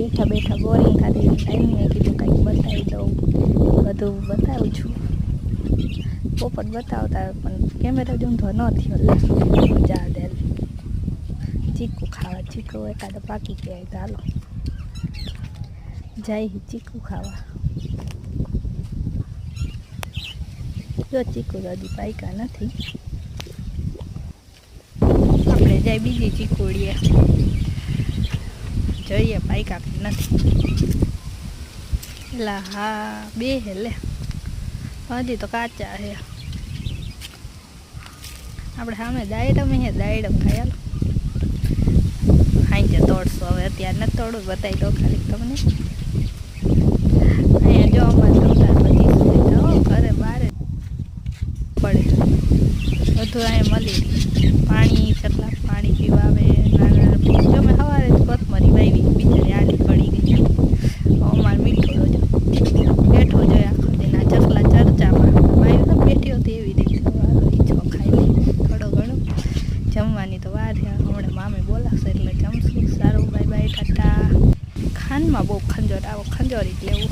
બેઠા બેઠા બોરિંગ ખાતી ટાઈમ મેં કીધું કંઈક બતાવી દઉં, બધું બતાવું છું. પોપટ બતાવતા પણ કેમેરા ઊંધો ન થયો. લે મજા દે. ચીકુ ખાવા, ચીકુ એકાદો પાકી ગયા તો હાલો જાય ચીકુ ખાવા. જો ચીકુ તો હજી પાક્યા નથી. આપણે જાય બીજી ચીકુડીએ, જોઈએ પાક્યા કે નથી. એટલે હા બે હે લે, હજી તો કાચા હે. આપણે સામે દાયડમ હે, દાયડમ ખાય. હાઈ તોડશો હવે, અત્યારે નથી તોડવું, બતાવી દો ખાલી તમને. અહીંયા જો અમારે તમને બધી સુવિધાઓ ઘરે બારે પડે, બધું અહીંયા મળી રહે. પાણી કેટલા પાણી પીવા આવે. નાના જો મેં સવારે જ કોથમરી વાવી, બિચારી આડી પડી ગઈ. અમારે મીઠો રોજ બેઠો જોઈએ આખો દિન આ ચકલા ચર્ચામાં. મારી તો બેઠી હતી એવી રીતે ઈચ્છો ખાઈ લે થોડો ઘણો. જમવાની તો વાર છે, હમણાં મામી બોલાવશે એટલે જમશું. સારું, બાય બાય, ટાટા. ખાનમાં બહુ ખંજોર આવો, ખંજોરી જ લેવું.